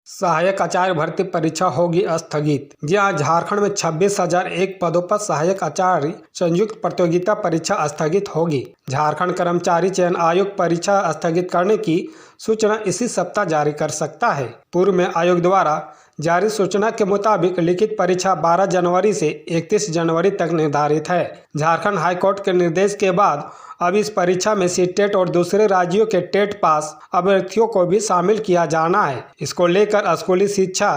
सहायक आचार्य भर्ती परीक्षा होगी स्थगित। जी हाँ, झारखंड में 26,001 पदों पर सहायक आचार्य संयुक्त प्रतियोगिता परीक्षा स्थगित होगी। झारखंड कर्मचारी चयन आयोग परीक्षा स्थगित करने की सूचना इसी सप्ताह जारी कर सकता है। पूर्व में आयोग द्वारा जारी सूचना के मुताबिक लिखित परीक्षा 12 जनवरी से 31 जनवरी तक निर्धारित है। झारखंड हाईकोर्ट के निर्देश के बाद अब इस परीक्षा में सीटेट और दूसरे राज्यों के टेट पास अभ्यर्थियों को भी शामिल किया जाना है। इसको लेकर स्कूली शिक्षा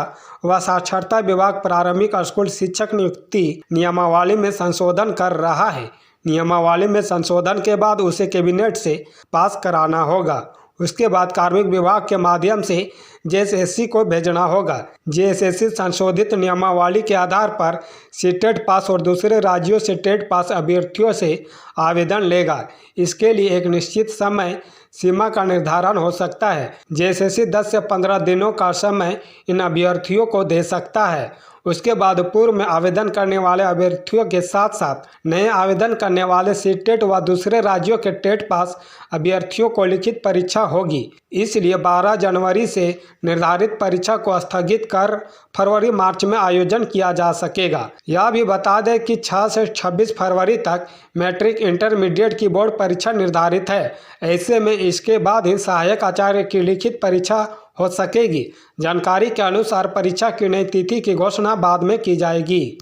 व साक्षरता विभाग प्रारंभिक स्कूल शिक्षक नियुक्ति नियमावली में संशोधन कर रहा है। नियमावली में संशोधन के बाद उसे कैबिनेट से पास कराना होगा। उसके बाद कार्मिक विभाग के माध्यम से जेएसएससी को भेजना होगा। जेएसएससी संशोधित नियमावली के आधार पर सीटेट पास और दूसरे राज्यों से टेट पास अभ्यर्थियों से आवेदन लेगा। इसके लिए एक निश्चित समय सीमा का निर्धारण हो सकता है। जेएसएससी 10 से 15 दिनों का समय इन अभ्यर्थियों को दे सकता है। उसके बाद पूर्व में आवेदन करने वाले अभ्यर्थियों के साथ साथ नए आवेदन करने वाले सीटेट व दूसरे राज्यों के टेट पास अभ्यर्थियों को लिखित परीक्षा होगी। इसलिए 12 जनवरी से निर्धारित परीक्षा को स्थगित कर फरवरी मार्च में आयोजन किया जा सकेगा। यह भी बता दें कि 6 से 26 फरवरी तक मैट्रिक इंटरमीडिएट की बोर्ड परीक्षा निर्धारित है। ऐसे में इसके बाद ही सहायक आचार्य की लिखित परीक्षा हो सकेगी। जानकारी के अनुसार परीक्षा की नई तिथि की घोषणा बाद में की जाएगी।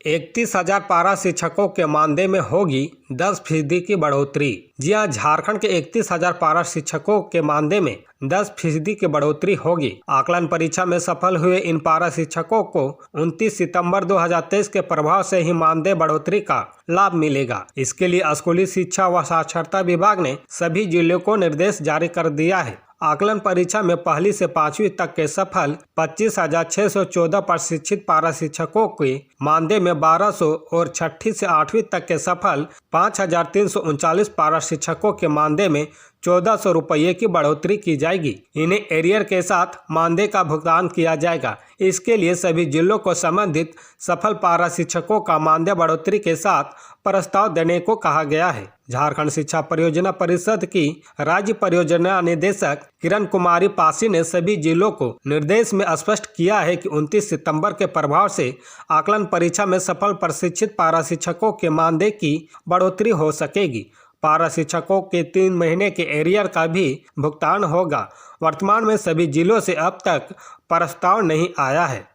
31,000 पारा शिक्षकों के मानदेय में होगी 10% की बढ़ोतरी। जी हां, झारखंड के 31,000 पारा शिक्षकों के मानदेय में 10% की बढ़ोतरी होगी। आकलन परीक्षा में सफल हुए इन पारा शिक्षकों को 29 सितंबर 2023 के प्रभाव से ही मानदेय बढ़ोतरी का लाभ मिलेगा। इसके लिए स्कूली शिक्षा व साक्षरता विभाग ने सभी जिलों को निर्देश जारी कर दिया है। आकलन परीक्षा में पहली से 5वीं तक के सफल 25,614 प्रशिक्षित पारा शिक्षकों के मानदेय में 1,200 और 6ठी से 8वीं तक के सफल 5,339 पारा शिक्षकों के मानदेय में 1,400 रुपये की बढ़ोतरी की जाएगी। इन्हें एरियर के साथ मानदेय का भुगतान किया जाएगा। इसके लिए सभी जिलों को संबंधित सफल पारा शिक्षकों का मानदेय बढ़ोतरी के साथ प्रस्ताव देने को कहा गया है। झारखंड शिक्षा परियोजना परिषद की राज्य परियोजना निदेशक किरण कुमारी पासी ने सभी जिलों को निर्देश में स्पष्ट किया है कि 29 सितंबर के प्रभाव से आकलन परीक्षा में सफल प्रशिक्षित पारा शिक्षकों के मानदेय की बढ़ोतरी हो सकेगी। पारा शिक्षकों के 3 महीने के एरियर का भी भुगतान होगा। वर्तमान में सभी जिलों से अब तक प्रस्ताव नहीं आया है।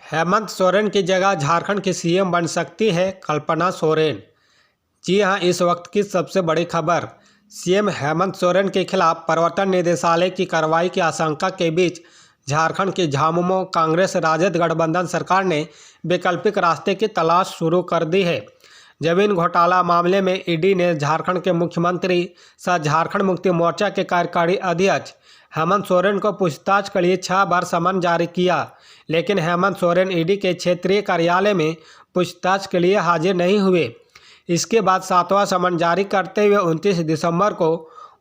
हेमंत सोरेन की जगह झारखंड की सीएम बन सकती है कल्पना सोरेन। जी हां, इस वक्त की सबसे बड़ी खबर। सीएम हेमंत सोरेन के खिलाफ प्रवर्तन निदेशालय की कार्रवाई की आशंका के बीच झारखंड की झामुमो कांग्रेस राजद गठबंधन सरकार ने वैकल्पिक रास्ते की तलाश शुरू कर दी है। जमीन घोटाला मामले में ईडी ने झारखंड के मुख्यमंत्री सह झारखंड मुक्ति मोर्चा के कार्यकारी अध्यक्ष हेमंत सोरेन को पूछताछ के लिए 6 बार समन जारी किया, लेकिन हेमंत सोरेन ईडी के क्षेत्रीय कार्यालय में पूछताछ के लिए हाजिर नहीं हुए। इसके बाद 7वां समन जारी करते हुए 29 दिसंबर को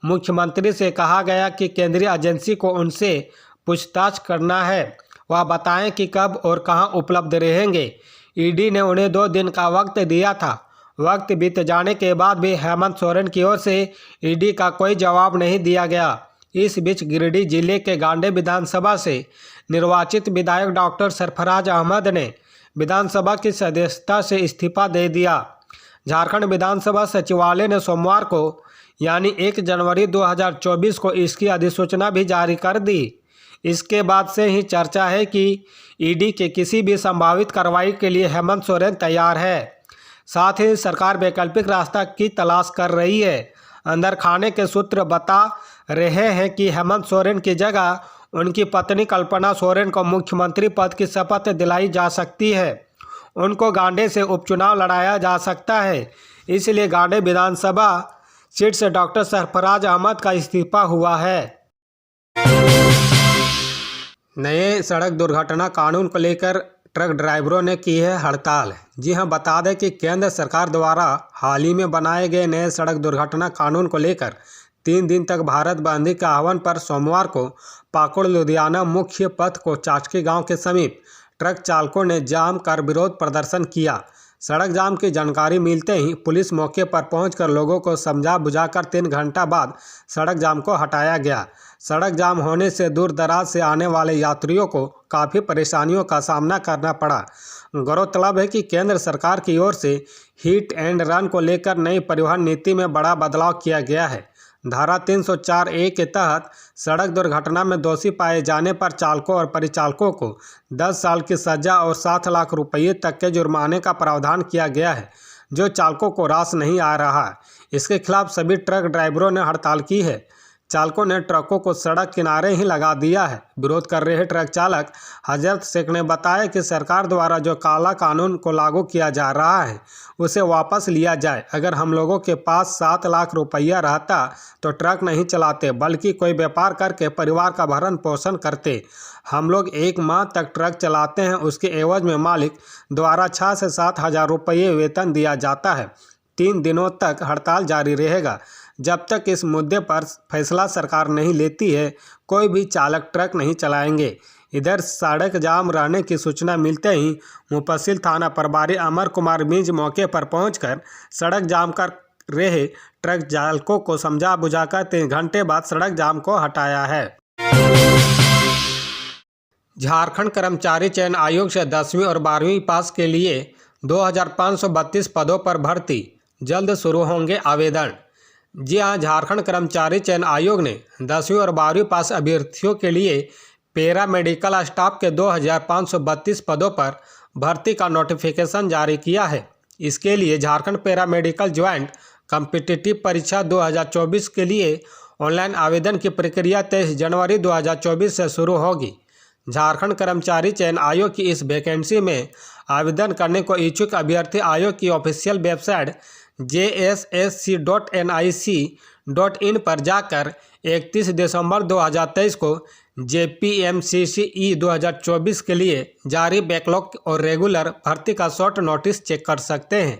मुख्यमंत्री से कहा गया कि केंद्रीय एजेंसी को उनसे पूछताछ करना है, वह बताएं कि कब और कहां उपलब्ध रहेंगे। ईडी ने उन्हें 2 दिन का वक्त दिया था। वक्त बीत जाने के बाद भी हेमंत सोरेन की ओर से ईडी का कोई जवाब नहीं दिया गया। इस बीच गिरिडीह जिले के गांडे विधानसभा से निर्वाचित विधायक डॉक्टर सरफराज अहमद ने विधानसभा की सदस्यता से इस्तीफा दे दिया। झारखंड विधानसभा सचिवालय ने सोमवार को यानी 1 जनवरी 2024 को इसकी अधिसूचना भी जारी कर दी। इसके बाद से ही चर्चा है कि ईडी के किसी भी संभावित कार्रवाई के लिए हेमंत सोरेन तैयार है। साथ ही सरकार वैकल्पिक रास्ता की तलाश कर रही है। अंदर खाने के सूत्र बता रहे हैं कि हेमंत सोरेन की जगह उनकी पत्नी कल्पना सोरेन को मुख्यमंत्री पद की शपथ दिलाई जा सकती है। उनको गांडे से उपचुनाव लड़ाया जा सकता है। इसलिए गांडे विधानसभा सीट से डॉक्टर सरफराज अहमद का इस्तीफा हुआ है। नए सड़क दुर्घटना कानून को लेकर ट्रक ड्राइवरों ने की है हड़ताल। जी हां, बता दें कि केंद्र सरकार द्वारा हाल ही में बनाए गए नए सड़क दुर्घटना कानून को लेकर 3 दिन तक भारत बंदी के आह्वान पर सोमवार को पाकुड़ लुधियाना मुख्य पथ को चाचकी गांव के समीप ट्रक चालकों ने जाम कर विरोध प्रदर्शन किया। सड़क जाम की जानकारी मिलते ही पुलिस मौके पर पहुंचकर लोगों को समझा बुझाकर 3 घंटा बाद सड़क जाम को हटाया गया। सड़क जाम होने से दूर दराज से आने वाले यात्रियों को काफ़ी परेशानियों का सामना करना पड़ा। गौरतलब है कि केंद्र सरकार की ओर से हिट एंड रन को लेकर नई परिवहन नीति में बड़ा बदलाव किया गया है। धारा 304(a) के तहत सड़क दुर्घटना में दोषी पाए जाने पर चालकों और परिचालकों को 10 साल की सजा और 7 लाख रुपये तक के जुर्माने का प्रावधान किया गया है, जो चालकों को रास नहीं आ रहा है। इसके खिलाफ सभी ट्रक ड्राइवरों ने हड़ताल की है। चालकों ने ट्रकों को सड़क किनारे ही लगा दिया है। विरोध कर रहे ट्रक चालक हजरत शेख ने बताया कि सरकार द्वारा जो काला कानून को लागू किया जा रहा है उसे वापस लिया जाए। अगर हम लोगों के पास 7 लाख रुपया रहता तो ट्रक नहीं चलाते, बल्कि कोई व्यापार करके परिवार का भरण पोषण करते। हम लोग 1 माह तक ट्रक चलाते हैं, उसके एवज में मालिक द्वारा 6 से 7 हज़ार रुपये वेतन दिया जाता है। 3 दिनों तक हड़ताल जारी रहेगा। जब तक इस मुद्दे पर फैसला सरकार नहीं लेती है, कोई भी चालक ट्रक नहीं चलाएंगे। इधर सड़क जाम रहने की सूचना मिलते ही मुफस्सिल थाना प्रभारी अमर कुमार मिंज मौके पर पहुंचकर सड़क जाम कर रहे ट्रक चालकों को समझा बुझाकर 3 घंटे बाद सड़क जाम को हटाया है। झारखंड कर्मचारी चयन आयोग से 10वीं और 12वीं पास के लिए 2532 पदों पर भर्ती, जल्द शुरू होंगे आवेदन। जी हां, झारखंड कर्मचारी चयन आयोग ने 10वीं और 12वीं पास अभ्यर्थियों के लिए पैरा मेडिकल स्टाफ के 2532 पदों पर भर्ती का नोटिफिकेशन जारी किया है। इसके लिए Jharkhand para medical joint competitive परीक्षा 2024 के लिए ऑनलाइन आवेदन की प्रक्रिया 23 जनवरी 2024 से शुरू होगी। झारखंड कर्मचारी चयन आयोग की इस वैकेंसी में आवेदन करने को इच्छुक अभ्यर्थी आयोग की ऑफिशियल वेबसाइट jssc.nic.in पर जाकर 31 दिसंबर 2023 को JPMCCE 2024 के लिए जारी बैकलॉग और रेगुलर भर्ती का शॉर्ट नोटिस चेक कर सकते हैं।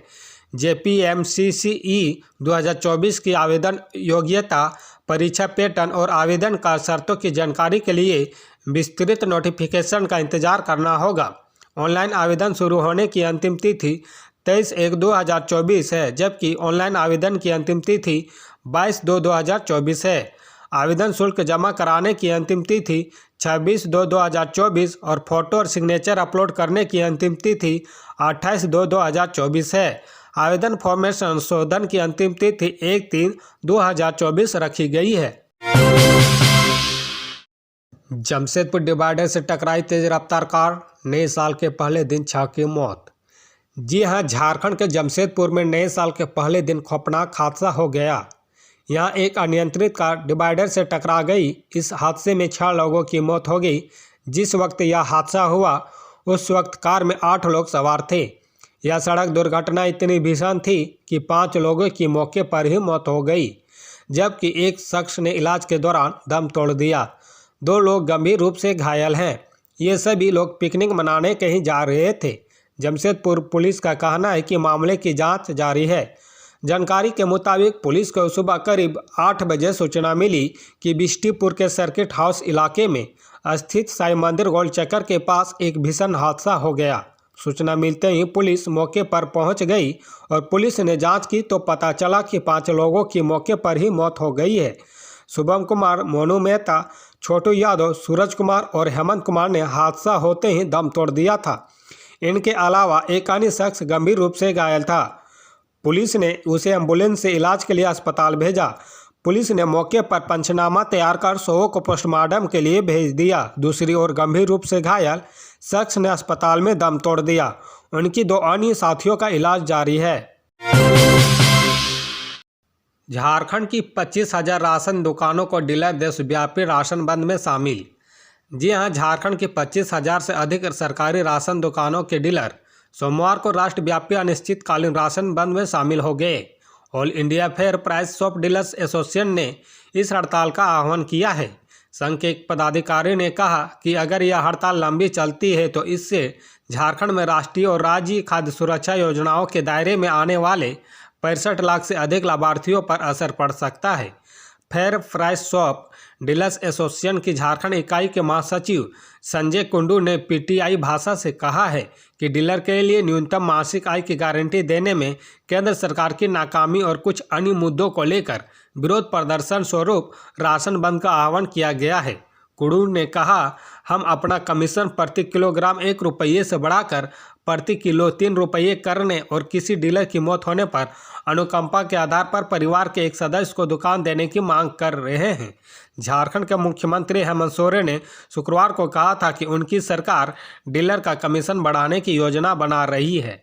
JPMCCE 2024 की आवेदन योग्यता, परीक्षा पैटर्न और आवेदन का शर्तों की जानकारी के लिए विस्तृत नोटिफिकेशन का इंतजार करना होगा। ऑनलाइन आवेदन शुरू होने की अंतिम तिथि 23/1/2024 है, जबकि ऑनलाइन आवेदन की अंतिम तिथि 22/2/2024 है। आवेदन शुल्क जमा कराने की अंतिम तिथि 26/2/2024 और फोटो और सिग्नेचर अपलोड करने की अंतिम तिथि 28/2/2024 है। आवेदन फॉर्म में संशोधन की अंतिम तिथि 1/3/2024 रखी गई है। जमशेदपुर डिवाइडर से टकराई तेज रफ्तार कार, नए साल के पहले दिन 6 की मौत। जी हां, झारखंड के जमशेदपुर में नए साल के पहले दिन खौफनाक हादसा हो गया। यहां एक अनियंत्रित कार डिवाइडर से टकरा गई। इस हादसे में 6 लोगों की मौत हो गई। जिस वक्त यह हादसा हुआ उस वक्त कार में 8 लोग सवार थे। यह सड़क दुर्घटना इतनी भीषण थी कि 5 लोगों की मौके पर ही मौत हो गई, जबकि एक शख्स ने इलाज के दौरान दम तोड़ दिया। 2 लोग गंभीर रूप से घायल हैं। ये सभी लोग पिकनिक मनाने कहीं जा रहे थे। जमशेदपुर पुलिस का कहना है कि मामले की जांच जारी है। जानकारी के मुताबिक पुलिस को सुबह करीब 8 बजे सूचना मिली कि बिष्टीपुर के सर्किट हाउस इलाके में स्थित साई मंदिर गोल चक्कर के पास एक भीषण हादसा हो गया। सूचना मिलते ही पुलिस मौके पर पहुंच गई और पुलिस ने जांच की तो पता चला कि 5 लोगों की मौके पर ही मौत हो गई है। शुभम कुमार, मोनू मेहता, छोटू यादव, सूरज कुमार और हेमंत कुमार ने हादसा होते ही दम तोड़ दिया था। इनके अलावा एक अन्य शख्स गंभीर रूप से घायल था। पुलिस ने उसे एम्बुलेंस से इलाज के लिए अस्पताल भेजा। पुलिस ने मौके पर पंचनामा तैयार कर शवों को पोस्टमार्टम के लिए भेज दिया। दूसरी ओर गंभीर रूप से घायल शख्स ने अस्पताल में दम तोड़ दिया। उनकी 2 अन्य साथियों का इलाज जारी है। झारखंड की 25,000 राशन दुकानों को डीलर देशव्यापी राशन बंद में शामिल। जी हां, झारखंड की 25,000 से अधिक सरकारी राशन दुकानों के डीलर सोमवार को राष्ट्रव्यापी अनिश्चितकालीन राशन बंद में शामिल हो गए। All India fair price shop dealers association ने इस हड़ताल का आह्वान किया है। संघ के एक पदाधिकारी ने कहा कि अगर यह हड़ताल लंबी चलती है तो इससे झारखंड में राष्ट्रीय और राज्य खाद्य सुरक्षा योजनाओं के दायरे में आने वाले 65 लाख से अधिक लाभार्थियों पर असर पड़ सकता है। Fair price shop dealers association की झारखंड इकाई के महासचिव संजय कुंडू ने पीटीआई भाषा से कहा है कि डीलर के लिए न्यूनतम मासिक आय की गारंटी देने में केंद्र सरकार की नाकामी और कुछ अन्य मुद्दों को लेकर विरोध प्रदर्शन स्वरूप राशन बंद का आह्वान किया गया है। कुंडू ने कहा, हम अपना कमीशन प्रति किलोग्राम 1 रुपये से बढ़ाकर प्रति किलो 3 रुपये करने और किसी डीलर की मौत होने पर अनुकंपा के आधार पर परिवार के एक सदस्य को दुकान देने की मांग कर रहे हैं। झारखंड के मुख्यमंत्री हेमंत सोरेन ने शुक्रवार को कहा था कि उनकी सरकार डीलर का कमीशन बढ़ाने की योजना बना रही है।